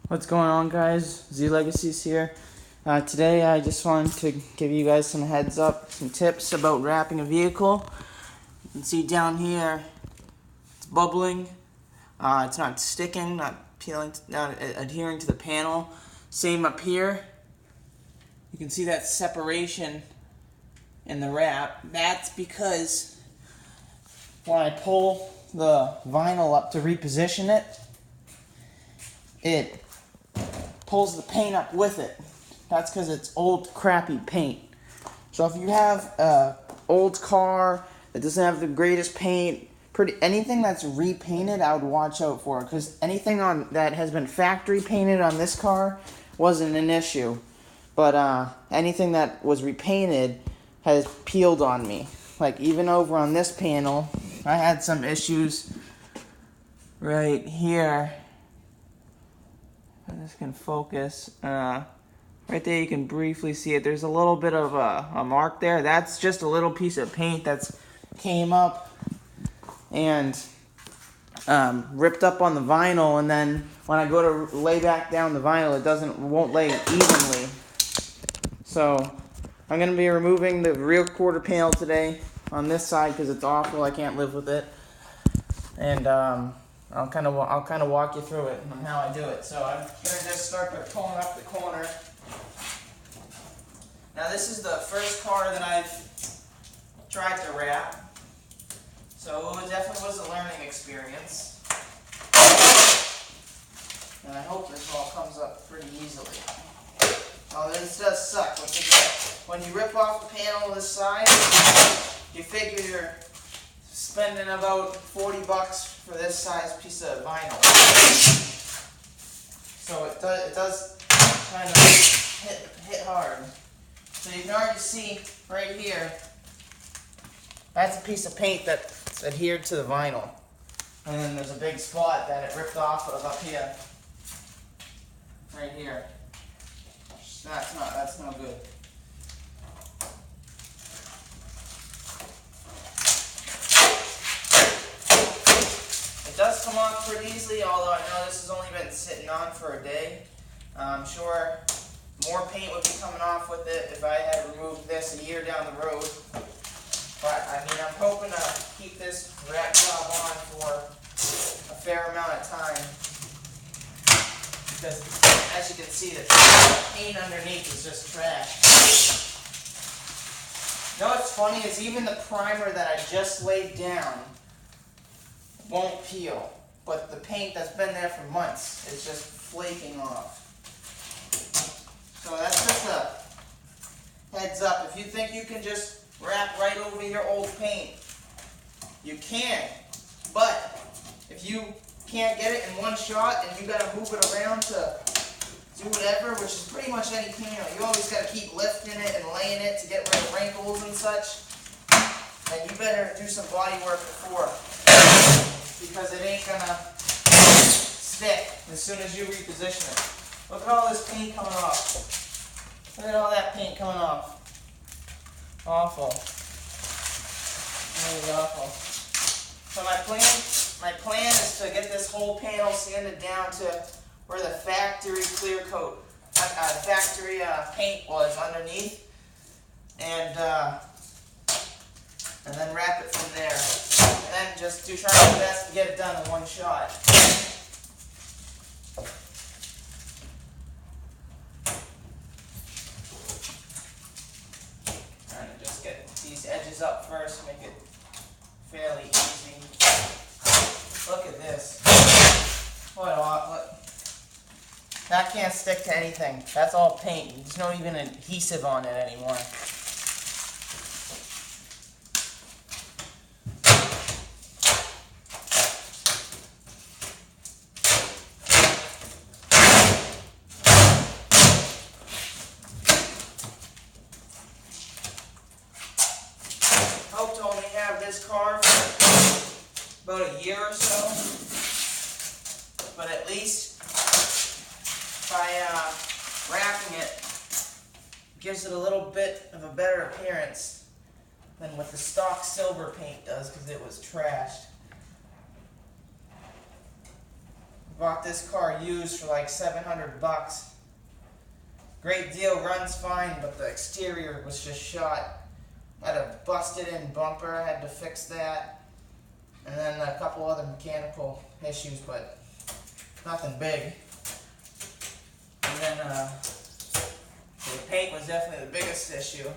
What's going on, guys? Z Legacies here. Today I just wanted to give you guys some heads up, some tips about wrapping a vehicle. You can see down here, it's bubbling. It's not sticking, not peeling, not adhering to the panel. Same up here. You can see that separation in the wrap. That's because when I pull the vinyl up to reposition it, it pulls the paint up with it. That's because it's old, crappy paint. So if you have an old car that doesn't have the greatest paint, anything that's repainted, I would watch out for. Because anything that has been factory painted on this car wasn't an issue. But anything that was repainted has peeled on me. Like even over on this panel, I had some issues right here. This can focus. Right there you can briefly see it. There's a little bit of a mark there. That's just a little piece of paint that's came up and ripped up on the vinyl, and then when I go to lay back down the vinyl, it won't lay evenly. So I'm going to be removing the rear quarter panel today on this side because it's awful. I can't live with it. And I'll kind of walk you through it and how I do it. So I'm going to just start by pulling up the corner. Now this is the first car that I've tried to wrap, so it definitely was a learning experience. And I hope this all comes up pretty easily. Oh, this does suck. When you rip off the panel this side, you figure you're spending about 40 bucks for this size piece of vinyl. So it does kind of hit hard. So you can already see right here, that's a piece of paint that's adhered to the vinyl. And then there's a big spot that it ripped off of up here. Right here. That's no good. It does come off pretty easily, although I know this has only been sitting on for a day. I'm sure more paint would be coming off with it if I had removed this a year down the road. But I mean, I'm hoping to keep this wrap job on for a fair amount of time. Because as you can see, the paint underneath is just trash. You know what's funny is even the primer that I just laid down won't peel. But the paint that's been there for months is just flaking off. So that's just a heads up. If you think you can just wrap right over your old paint, you can. But if you can't get it in one shot and you gotta move it around to do whatever, which is pretty much any panel, you always gotta keep lifting it and laying it to get rid of wrinkles and such. And you better do some body work before, because it ain't gonna stick as soon as you reposition it. Look at all this paint coming off. Look at all that paint coming off. Awful. Really awful. So my plan is to get this whole panel sanded down to where the factory clear coat, factory paint was underneath, and then wrap it from there. And then just try my best to get it done in one shot. Edges up first, make it fairly easy. Look at this. What? That can't stick to anything. That's all paint. There's no even adhesive on it anymore. Hope to only have this car for about a year or so, but at least by wrapping it, gives it a little bit of a better appearance than what the stock silver paint does, because it was trashed. Bought this car used for like 700 bucks. Great deal, runs fine, but the exterior was just shot. I had a busted in bumper, I had to fix that. And then a couple other mechanical issues, but nothing big. And then the paint was definitely the biggest issue.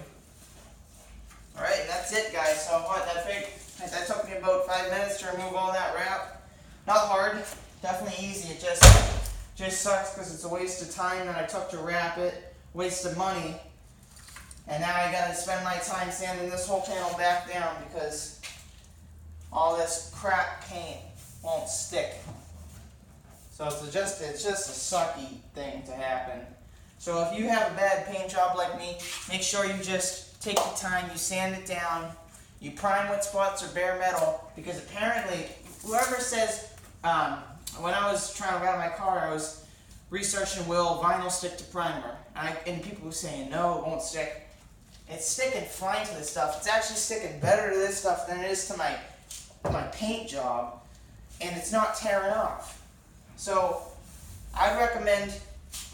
Alright, that's it guys. So what, that took me about 5 minutes to remove all that wrap. Not hard, definitely easy. It just sucks because it's a waste of time that I took to wrap it, waste of money. And now I gotta spend my time sanding this whole panel back down because all this crap paint won't stick. So it's just a sucky thing to happen. So if you have a bad paint job like me, make sure you just take the time, you sand it down, you prime with spots or bare metal, because apparently, whoever says, when I was trying to wrap my car, I was researching will vinyl stick to primer, and people were saying no, it won't stick. It's sticking fine to this stuff. It's actually sticking better to this stuff than it is to my paint job, and it's not tearing off. So I recommend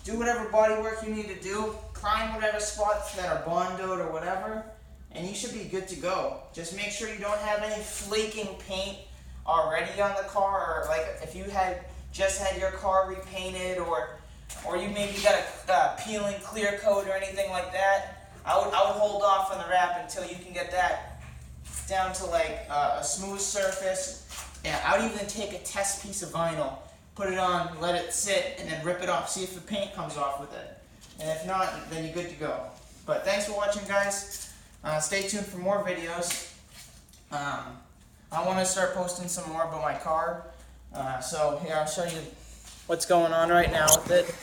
do whatever body work you need to do, prime whatever spots that are bondoed or whatever, and you should be good to go. Just make sure you don't have any flaking paint already on the car, or like if you had just had your car repainted, or you maybe got a peeling clear coat or anything like that. I would hold off on the wrap until you can get that down to like a smooth surface. And I would even take a test piece of vinyl, put it on, let it sit, and then rip it off. See if the paint comes off with it. And if not, then you're good to go. But thanks for watching, guys. Stay tuned for more videos. I want to start posting some more about my car. So here, I'll show you what's going on right now with it.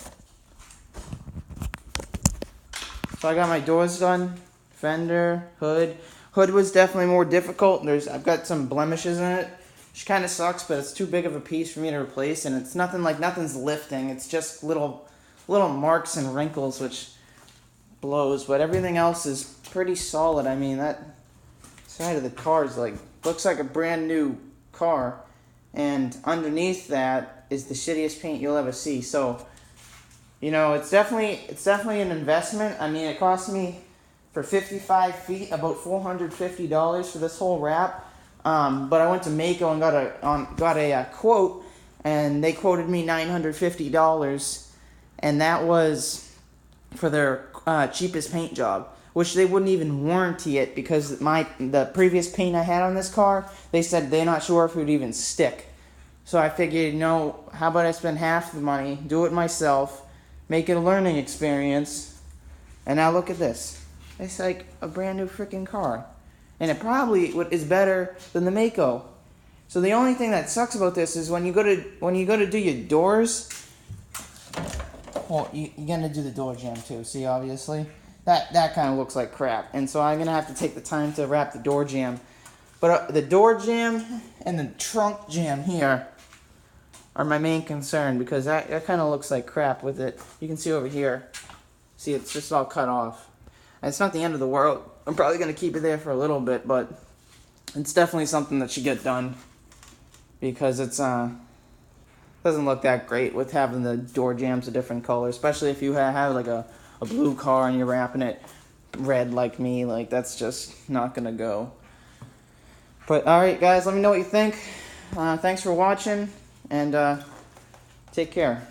So I got my doors done, fender, hood. Hood was definitely more difficult. I've got some blemishes in it, which kind of sucks, but it's too big of a piece for me to replace, and it's nothing's lifting. It's just little marks and wrinkles, which blows, but everything else is pretty solid. I mean, that side of the car is looks like a brand new car, and underneath that is the shittiest paint you'll ever see. So, you know, it's definitely an investment. I mean, it cost me for 55 feet about $450 for this whole wrap. But I went to Mako and got a quote, and they quoted me $950, and that was for their cheapest paint job, which they wouldn't even warranty it because the previous paint I had on this car, they said they're not sure if it would even stick. So I figured, no, how about I spend half the money, do it myself, make it a learning experience, and now look at this. It's like a brand new freaking car. And it probably is better than the Mako. So the only thing that sucks about this is when you go to do your doors, well, you're gonna do the door jamb too. See, obviously, that kind of looks like crap. And so I'm gonna have to take the time to wrap the door jamb. But the door jamb and the trunk jamb here are my main concern, because that kind of looks like crap with it. You can see over here. See, it's just all cut off. And it's not the end of the world. I'm probably going to keep it there for a little bit, but it's definitely something that should get done, because it's doesn't look that great with having the door jambs a different color, especially if you have like a blue car and you're wrapping it red like me. Like, that's just not going to go. But alright guys, let me know what you think. Thanks for watching, and take care.